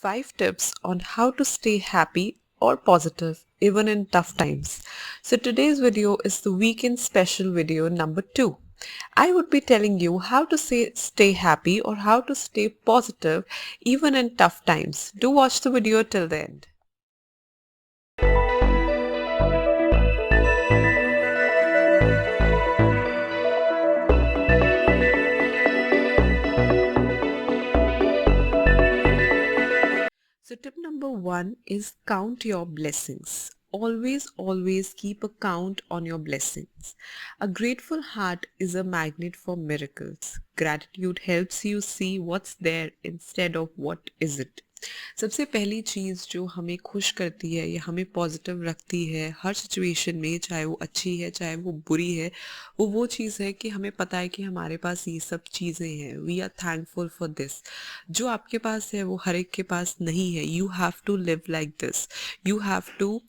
5 tips on how to stay happy or positive even in tough times. So today's video is the weekend special video number 2. I would be telling you how to stay happy or how to stay positive even in tough times. Do watch the video till the end. So tip number 1 is count your blessings. Always keep a count on your blessings. A grateful heart is a magnet for miracles. Gratitude helps you see what's there instead of what isn't. सबसे पहली चीज़ जो हमें खुश करती है या हमें positive रखती है हर सिचुएशन में, चाहे वो अच्छी है चाहे वो बुरी है, वो चीज़ है कि हमें पता है कि हमारे पास ये सब चीज़ें हैं. We are thankful for this. जो आपके पास है वो हर एक के पास नहीं है. You have to live like this. You have to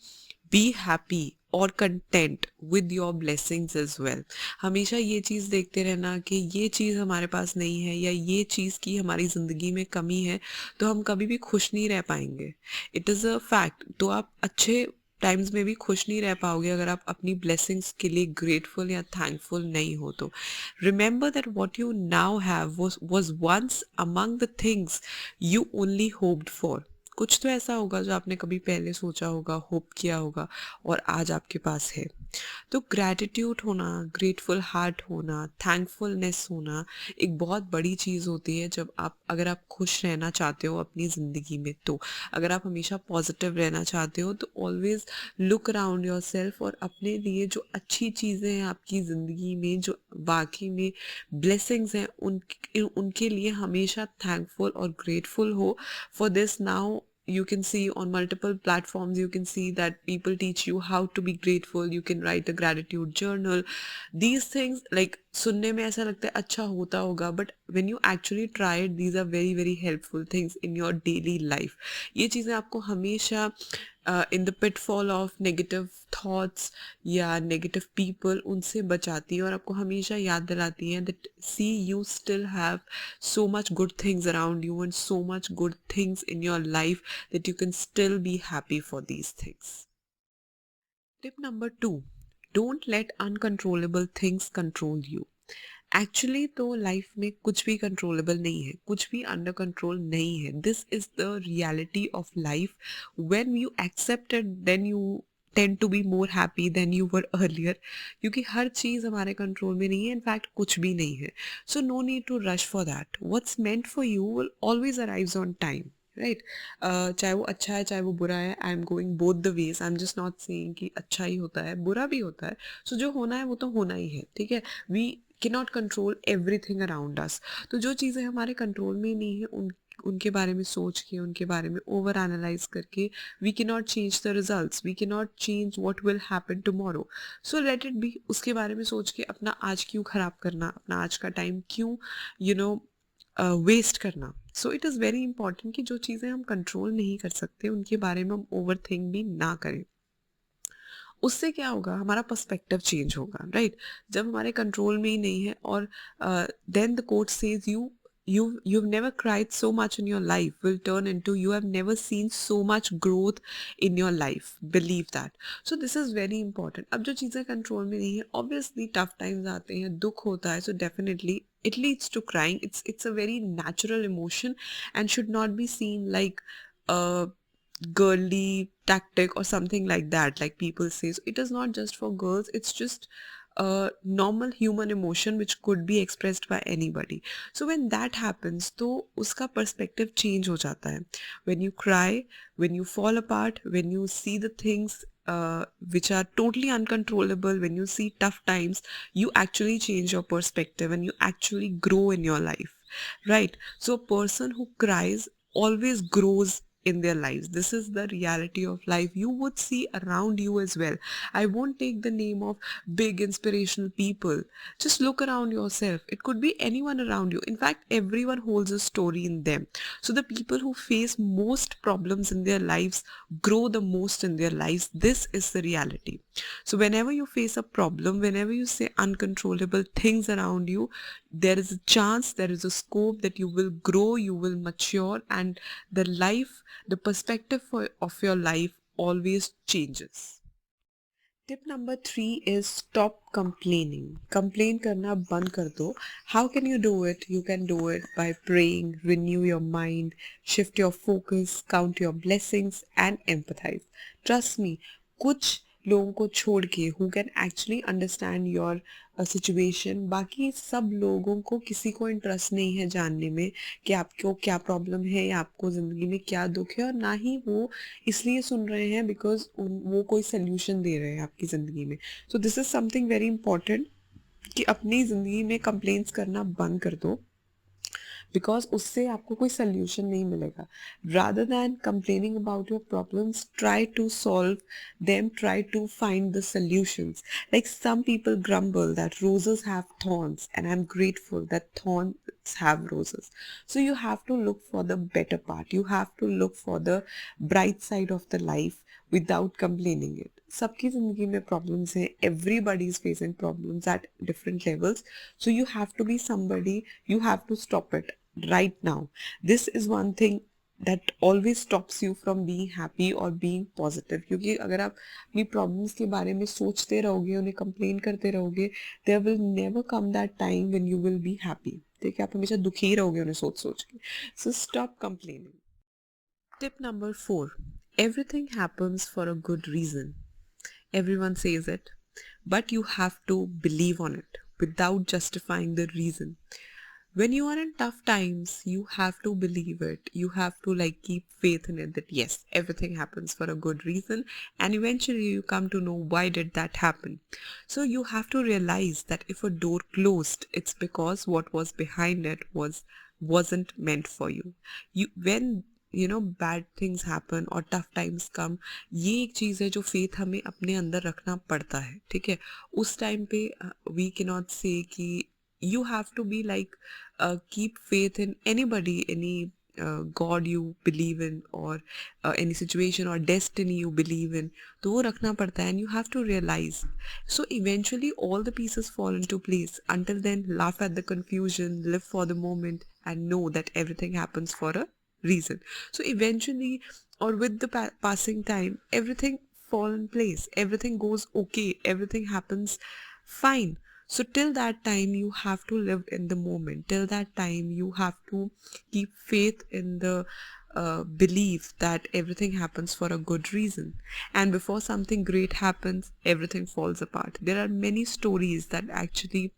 be happy और content with your blessings as well. हमेशा ये चीज़ देखते रहना कि ये चीज़ हमारे पास नहीं है या ये चीज़ की हमारी ज़िंदगी में कमी है तो हम कभी भी खुश नहीं रह पाएंगे. It is a fact. तो आप अच्छे टाइम्स में भी खुश नहीं रह पाओगे अगर आप अपनी ब्लेसिंग्स के लिए ग्रेटफुल या थैंकफुल नहीं हो तो. Remember that what you now have was once among the things you only hoped for. कुछ तो ऐसा होगा जो आपने कभी पहले सोचा होगा, होप किया होगा और आज आपके पास है. तो ग्रैटिट्यूड होना, ग्रेटफुल हार्ट होना, थैंकफुलनेस होना एक बहुत बड़ी चीज़ होती है जब अगर आप खुश रहना चाहते हो अपनी ज़िंदगी में. तो अगर आप हमेशा पॉजिटिव रहना चाहते हो तो always look around your self और अपने लिए जो अच्छी चीज़ें हैं आपकी ज़िंदगी में, जो वाकई में ब्लेसिंग्स हैं, उनके लिए हमेशा थैंकफुल और ग्रेटफुल हो. For this now you can see on multiple platforms, you can see that people teach you how to be grateful. You can write a gratitude journal. These things, like, सुनने में ऐसा लगता है अच्छा होता होगा, but when you actually try it, these are very helpful things in your daily life. ये चीज़ें आपको हमेशा in the pitfall of negative thoughts या negative people उनसे बचाती है और आपको हमेशा याद दिलाती है that see, you still have so much good things around you and so much good things in your life that you can still be happy for these things. Tip number 2, don't let uncontrollable things control you. Actually तो life में कुछ भी controllable नहीं है, कुछ भी under control नहीं है. This is the reality of life. When you accept it then you tend to be more happy than you were earlier, क्योंकि हर चीज़ हमारे कंट्रोल में नहीं है. इनफैक्ट कुछ भी नहीं है. So no need to rush for that. What's meant for you will always arrives on time, right. चाहे वो अच्छा है चाहे वो बुरा है. I am going both the ways. I am just not saying कि अच्छा ही होता है बुरा भी होता है. सो जो होना है वो तो होना ही है, ठीक है. We cannot control everything around us. तो जो चीज़ें हमारे कंट्रोल में नहीं है उनके बारे में सोच के, उनके बारे में ओवर एनालाइज करके we can not change the results. We can not change what will happen tomorrow. So let it be. उसके बारे में सोच के अपना आज क्यों ख़राब करना, अपना आज का टाइम क्यों वेस्ट करना. So it is very important कि जो चीज़ें हम कंट्रोल नहीं कर सकते उनके बारे में हम ओवर थिंक भी ना करें. उससे क्या होगा, हमारा पर्सपेक्टिव चेंज होगा, राइट. जब हमारे कंट्रोल में ही नहीं है और then the quote says you've never cried so much in your life will turn into you have never seen so much growth in your life. Believe that. So this is very important. अब जो चीज़ें control में नहीं है, obviously tough times आते हैं, दुख होता है, so definitely it leads to crying. It's a very natural emotion and should not be seen like a girly tactic or something like that, like people say. So it is not just for girls, it's just a normal human emotion which could be expressed by anybody. So when that happens तो उसका perspective change हो जाता है. When you cry, when you fall apart, when you see the things which are totally uncontrollable, when you see tough times, you actually change your perspective and you actually grow in your life, right. So a person who cries always grows in their lives. This is the reality of life. You would see around you as well. I won't take the name of big inspirational people. Just look around yourself. It could be anyone around you. In fact, everyone holds a story in them. So the people who face most problems in their lives grow the most in their lives. This is the reality. So whenever you face a problem, whenever you say uncontrollable things around you, there is a chance, there is a scope that you will grow, you will mature, and the perspective of your life always changes. Tip number 3 is stop complaining. Complain karna band kar do. How can you do it? You can do it by praying, renew your mind, shift your focus, count your blessings, and empathize. Trust me, कुछ लोगों को छोड़ के who can actually understand your situation, बाकी सब लोगों को किसी को इंटरेस्ट नहीं है जानने में कि आपको क्या प्रॉब्लम है या आपको ज़िंदगी में क्या दुख है, और ना ही वो इसलिए सुन रहे हैं बिकॉज वो कोई सोल्यूशन दे रहे हैं आपकी ज़िंदगी में. So this is something very important कि अपनी ज़िंदगी में कंप्लेंट्स करना बंद कर दो, बिकॉज उससे आपको कोई सोल्यूशन नहीं मिलेगा. Rather than complaining about your problems, try to solve them, try to find the solutions. Like some people grumble that roses have thorns, and I'm grateful that thorns have roses. So you have to look for the better part, you have to look for the bright side of the life without complaining it. सबकी ज़िंदगी में problems हैं, everybody is facing problems at different levels. So you have to be somebody, you have to stop it right now. This is one thing that always stops you from being happy or being positive. क्योंकि अगर आप अपनी problems के बारे में सोचते रहोगे, उन्हें कंप्लेन करते रहोगे, there will never come that time when you will be happy. ठीक है, आप हमेशा दुखी रहोगे उन्हें सोच सोच के. So stop complaining. Tip number 4. Everything happens for a good reason. Everyone says it, but you have to believe on it without justifying the reason. When you are in tough times, you have to believe it. You have to keep faith in it that yes, everything happens for a good reason, and eventually you come to know why did that happen. So you have to realize that if a door closed, it's because what was behind it wasn't meant for you. When bad things happen और tough times come, ये एक चीज़ है जो faith हमें अपने अंदर रखना पड़ता है. ठीक है, उस टाइम पे we cannot say कि you have to be keep faith in anybody, any God you believe in, or any situation or destiny you believe in. तो वो रखना पड़ता है, and you have to realize. So eventually all the pieces fall into place. Until then, laugh at the confusion, live for the moment, and know that everything happens for a reason. So eventually, or with the passing time, everything fall in place, everything goes okay, everything happens fine. So till that time you have to live in the moment. Till that time you have to keep faith in the belief that everything happens for a good reason. And before something great happens, everything falls apart. There are many stories that actually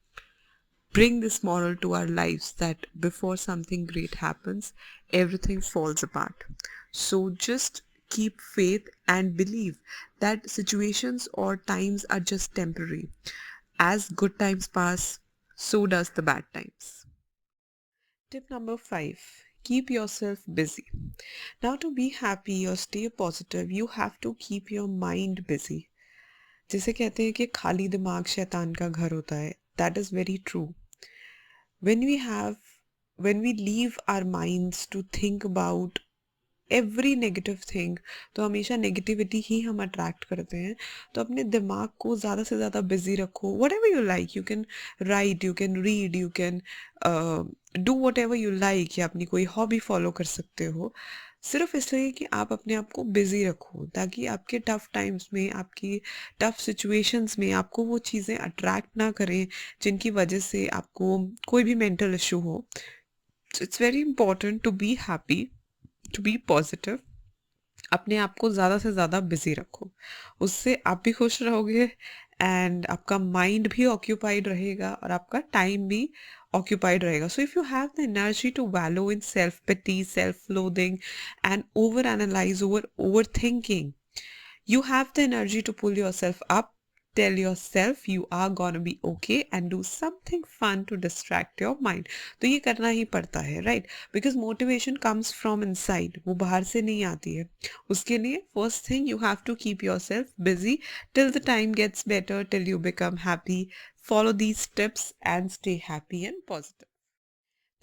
bring this moral to our lives, that before something great happens, everything falls apart. So just keep faith and believe that situations or times are just temporary. As good times pass, so does the bad times. Tip number 5. Keep yourself busy. Now, to be happy or stay positive, you have to keep your mind busy. जिसे कहते हैं कि खाली दिमाग शैतान का घर होता है. That is very true. When we leave our minds to think about every negative thing, तो हमेशा नेगेटिविटी ही हम अट्रैक्ट करते हैं. तो अपने दिमाग को ज़्यादा से ज़्यादा बिजी रखो. whatever you like, you can write, you can read, you can do whatever you like, या अपनी कोई हॉबी फॉलो कर सकते हो, सिर्फ इसलिए कि आप अपने आप को बिजी रखो, ताकि आपके टफ टाइम्स में, आपकी टफ सिचुएशंस में आपको वो चीज़ें अट्रैक्ट ना करें जिनकी वजह से आपको कोई भी मेंटल इशू हो. It's very important to be happy, to be positive. अपने आप को ज़्यादा से ज़्यादा बिजी रखो, उससे आप भी खुश रहोगे, एंड आपका माइंड भी ऑक्यूपाइड रहेगा और आपका टाइम भी occupied रहेगा. So if you have the energy to wallow in self-pity, self-loathing, and over-analyze, overthinking, you have the energy to pull yourself up, tell yourself you are gonna be okay, and do something fun to distract your mind. तो ये करना ही पड़ता है, right? Because motivation comes from inside, वो बाहर से नहीं आती है. उसके लिए first thing, you have to keep yourself busy till the time gets better, till you become happy. Follow these tips and stay happy and positive.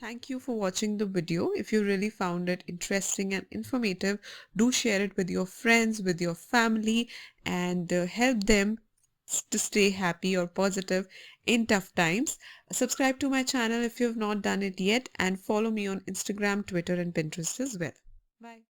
Thank you for watching the video. If you really found it interesting and informative, do share it with your friends, with your family, and help them to stay happy or positive in tough times. Subscribe to my channel if you have not done it yet, and follow me on Instagram, Twitter, and Pinterest as well. Bye.